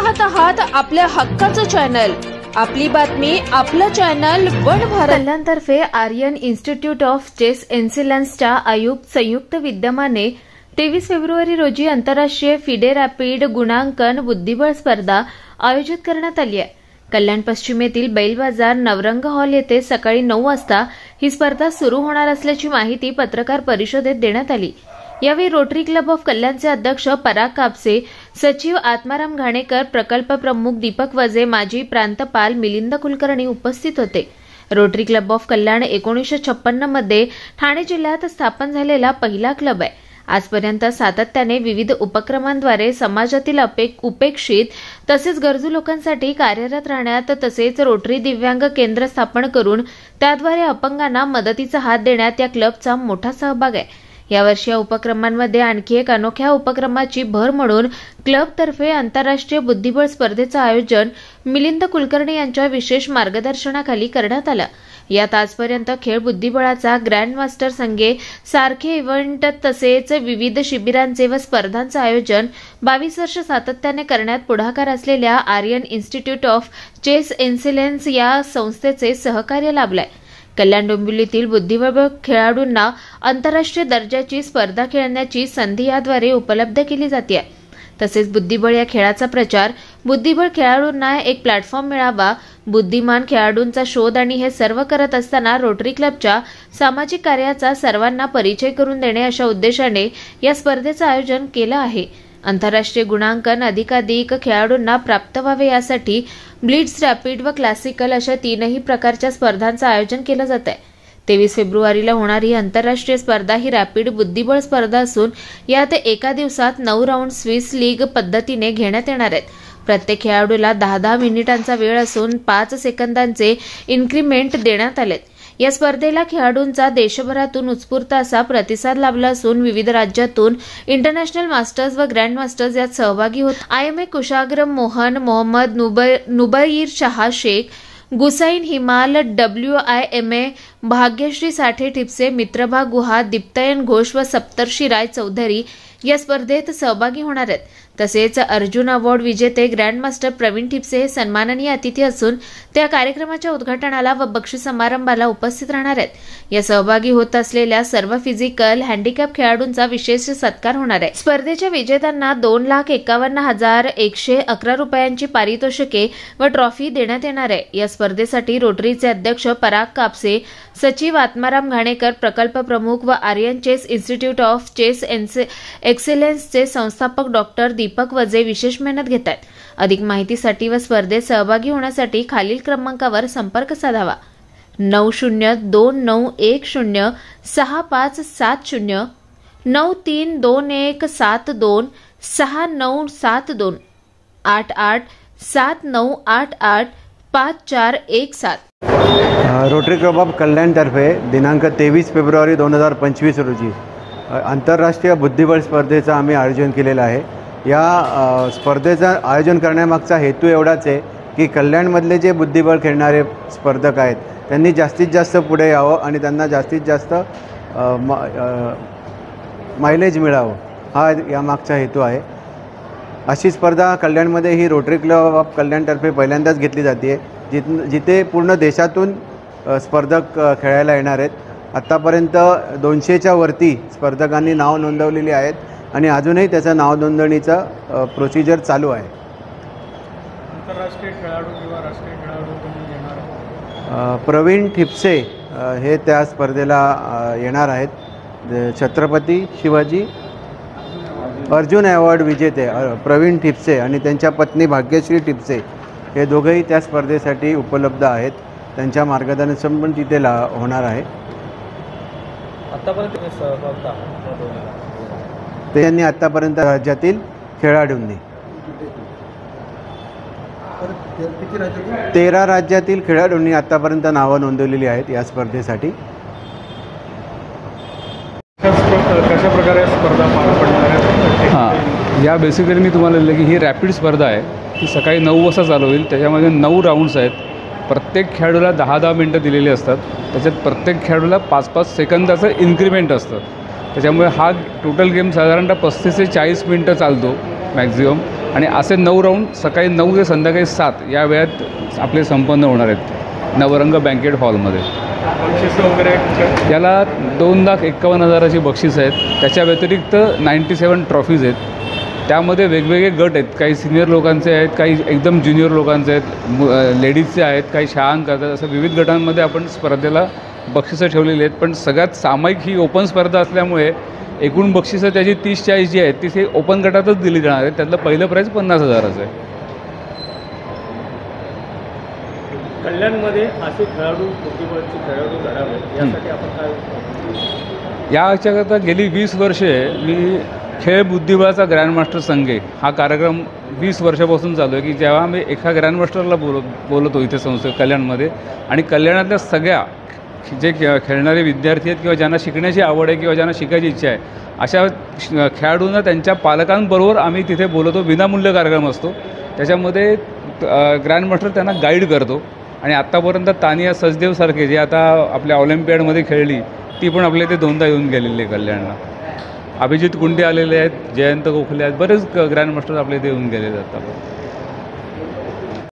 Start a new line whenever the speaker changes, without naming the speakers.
पाहत आहात आपल्या हक्काचं चॅनल, आपली बातमी, आपलं चॅनल वन भारत.
कल्याणतर्फे आर्यन इन्स्टिट्यूट ऑफ चेस एक्सिलन्सच्या आयुक्त संयुक्त विद्यमाने 23 फेब्रुवारी रोजी आंतरराष्ट्रीय फिडे रॅपिड गुणांकन बुद्धिबळ स्पर्धा आयोजित करण्यात आली आहे. कल्याण पश्चिमेतील बैल बाजार नवरंग हॉल येथे सकाळी 9 वाजता ही स्पर्धा सुरू होणार असल्याची माहिती पत्रकार परिषदेत देण्यात आली. यावेळी रोटरी क्लब ऑफ कल्याणचे अध्यक्ष पराग कापसे, सचिव आत्माराम घाणेकर, प्रकल्प प्रमुख दीपक वजे, माजी प्रांतपाल मिलिंद कुलकर्णी उपस्थित होते. रोटरी क्लब ऑफ कल्याण 1956 मध्ये ठाणे जिल्ह्यात स्थापन झालेला पहिला क्लब आहे. आजपर्यंत सातत्याने विविध उपक्रमांद्वारे समाजातील उपेक्षित तसेच गरजू लोकांसाठी कार्यरत राहण्यात तसेच रोटरी दिव्यांग केंद्र स्थापन करून त्याद्वारे अपंगांना मदतीचा हात देण्यात या क्लबचा मोठा सहभाग आहे. यावर्षी या उपक्रमांमध्ये आणखी एक अनोख्या उपक्रमाची भर म्हणून क्लबतर्फे आंतरराष्ट्रीय बुद्धिबळ स्पर्धेचं आयोजन मिलिंद कुलकर्णी यांच्या विशेष मार्गदर्शनाखाली करण्यात आलं. यात आजपर्यंत खेळ बुद्धिबळाचा ग्रँड मास्टर संघे सारखे इव्हेंट तसेच विविध शिबिरांचे व स्पर्धांचं आयोजन 22 वर्ष सातत्याने करण्यात पुढाकार असलेल्या Aryan institute of chess excellence या संस्थेचे सहकार्य लाभलंय. कल्याण डोंबिवलीतील बुद्धिबळ खेळाडूंना आंतरराष्ट्रीय दर्जाची स्पर्धा खेळण्याची संधी याद्वारे उपलब्ध केली जाते. तसेच बुद्धिबळ या खेळाचा प्रचार, बुद्धिबळ खेळाडूंना एक प्लॅटफॉर्म मिळावा, बुद्धिमान खेळाडूंचा शोध आणि हे सर्व करत असताना रोटरी क्लबच्या सामाजिक कार्याचा सर्वांना परिचय करून देणे अशा उद्देशाने या स्पर्धेचं आयोजन केलं आहे. आंतरराष्ट्रीय गुणांकन अधिकाधिक खेळाडूंना प्राप्त व्हावे यासाठी ब्लिट्झ, रॅपिड व क्लासिकल अशा 3ही प्रकारच्या स्पर्धांचं आयोजन केलं जात आहे. 23 फेब्रुवारीला होणारी आंतरराष्ट्रीय स्पर्धा ही रॅपिड बुद्धिबळ स्पर्धा असून यात एका दिवसात 9 राऊंड स्विस लीग पद्धतीने घेण्यात येणार आहेत. प्रत्येक खेळाडूला 10-10 मिनिटांचा वेळ असून 5 सेकंदांचे इन्क्रीमेंट देण्यात आलेत. या स्पर्धेला खेळाडूंचा देशभरातून उत्स्फूर्त असा प्रतिसाद लाभला असून विविध राज्यातून इंटरनॅशनल मास्टर्स व ग्रँड मास्टर्स यात सहभागी होत. IMA कुशाग्र मोहन, मोहम्मद नुबईर शाह शेख, गुसाईन हिमाल, WIMA भाग्यश्री साठे ठिपसे, मित्रभा गुहा, दीप्तायन घोष व सप्तर्षी राय चौधरी या स्पर्धेत सहभागी होणार आहेत. तसेच अर्जुन अवॉर्ड विजेते ग्रँडमास्टर प्रवीण ठिपसे हे सन्माननीय अतिथी असून त्या कार्यक्रमाच्या उद्घाटनाला व बक्षीस समारंभाला उपस्थित राहणार आहेत. या सहभागी होत असलेल्या सर्व फिजिकल हँडिकॅप खेळाडूंचा विशेष सत्कार होणार आहे. स्पर्धेच्या विजेत्यांना 2,51,111 रुपयांची पारितोषिके व ट्रॉफी देण्यात येणार आहे. या स्पर्धेसाठी रोटरीचे अध्यक्ष पराग कापसे, सचिव आत्माराम घाणेकर, प्रकल्प प्रमुख व Aryan chess institute of chess एक्सिलन्सचे संस्थापक डॉक्टर दीपक वजे विशेष मेहनत घेत आहेत. अधिक माहितीसाठी व स्पर्धेत सहभागी होण्यासाठी खालील क्रमांकावर संपर्क साधावा: 9020106570, 9321726972, 8879885417.
रोटरी क्लब ऑफ कल्याणतर्फे दिनांक 23 फेब्रुवारी 2025 रोजी आंतरराष्ट्रीय बुद्धिबळ स्पर्धेचं आम्ही आयोजन केलेलं आहे. या स्पर्धेचं आयोजन करण्यामागचा हेतू एवढाच आहे की कल्याणमधले जे बुद्धिबळ खेळणारे स्पर्धक आहेत त्यांनी जास्तीत जास्त पुढे यावं आणि त्यांना जास्तीत जास्त मायलेज मिळावं, हा यामागचा हेतू आहे. अशी स्पर्धा कल्याणमध्ये ही रोटरी क्लब ऑफ कल्याणतर्फे पहिल्यांदाच घेतली जाते, जिथे पूर्ण देशातून स्पर्धक खेळायला येणार आहेत. आत्तापर्यंत 200च्या वरती स्पर्धकांनी नाव नोंदवलेली आहेत आणि अजूनही त्याचं नाव नोंदणीचं प्रोसिजर चालू आहे.
आंतरराष्ट्रीय खेळाडू किंवा राष्ट्रीय खेळाडू
प्रवीण ठिपसे हे त्या स्पर्धेला येणार आहेत. छत्रपती शिवाजी अर्जुन अवॉर्ड विजेते प्रवीण ठिपसे आणि त्यांच्या पत्नी भाग्यश्री ठिपसे हे दोघंही त्या स्पर्धेसाठी उपलब्ध आहेत. त्यांच्या मार्गदर्शन पण तिथे होणार आहे. त्यांनी आत्तापर्यंत राज्यातील खेळाडूंनी 13 राज्यातील खेळाडूंनी आत्तापर्यंत नावं नोंदवलेली आहेत या स्पर्धेसाठी.
कशा प्रकारे स्पर्धा पार पडणार आहे?
हां, या बेसिकली मी तुम्हाला दिलं की ही रॅपिड स्पर्धा आहे. ती सकाळी 9 वाजता चालू होईल. त्याच्यामध्ये 9 राऊंड्स आहेत. प्रत्येक खेळाडूला 10-10 मिनटं दिलेली असतात. त्याच्यात प्रत्येक खेळाडूला 5-5 सेकंदाचं इन्क्रीमेंट असतं. त्याच्यामुळे हा टोटल गेम साधारणतः 35 ते 40 मिनटं चालतो मॅक्झिमम. आणि असे 9 राऊंड सकाळी 9 ते संध्याकाळी 7 या वेळात आपले संपन्न होणार आहेत नवरंग बँकेट हॉलमध्ये.
बक्षीस वगैरे
याला 2,51,000ची बक्षीस आहेत. त्याच्या व्यतिरिक्त 97 ट्रॉफीज आहेत. त्यामध्ये वेगवेगळे गट आहेत. काही सिनियर लोकांचे आहेत, काही एकदम ज्युनियर लोकांचे आहेत, लेडीजचे आहेत, काही शाळांक करतात. असं विविध गटांमध्ये आपण स्पर्धेला बक्षिसं ठेवलेली आहेत. पण सगळ्यात सामायिक ही ओपन स्पर्धा असल्यामुळे एकूण बक्षिसं त्याची 30-40 जी आहेत ती ओपन गटातच दिली जाणार आहेत. त्यातलं पहिलं प्राईज 50,000चं आहे.
कल्याणमध्ये असे खेळाडू बुद्धिबळाचे खेळाडू घडावेत यासाठी आपण काय
याच्याकरता गेली 20 वर्षे मी खेळ बुद्धिबळाचा ग्रँडमास्टर संघे हा कार्यक्रम 20 वर्षापासून चालू आहे की जेव्हा मी एका ग्रँडमास्टरला बोलवतो इथे संस्थे कल्याणमध्ये आणि कल्याणातल्या सगळ्या जे खेळणारे विद्यार्थी आहेत किंवा ज्यांना शिकण्याची आवड आहे किंवा ज्यांना शिकायची इच्छा आहे अशा खेळाडूंना त्यांच्या पालकांबरोबर आम्ही तिथे बोलवतो. विनामूल्य कार्यक्रम असतो. त्याच्यामध्ये ग्रँडमास्टर त्यांना गाईड करतो आणि आत्तापर्यंत तानिया सचदेवसारखे जे आता आपल्या ऑलिम्पियाडमध्ये खेळली ती पण आपल्या इथे 2दा येऊन गेलेली आहे कल्याणला. अभिजित कुंडे आलेले आहेत, जयंत गोखले आहेत, बरेच ग्रँडमास्टर आपल्या इथे येऊन गेलेले आहेत.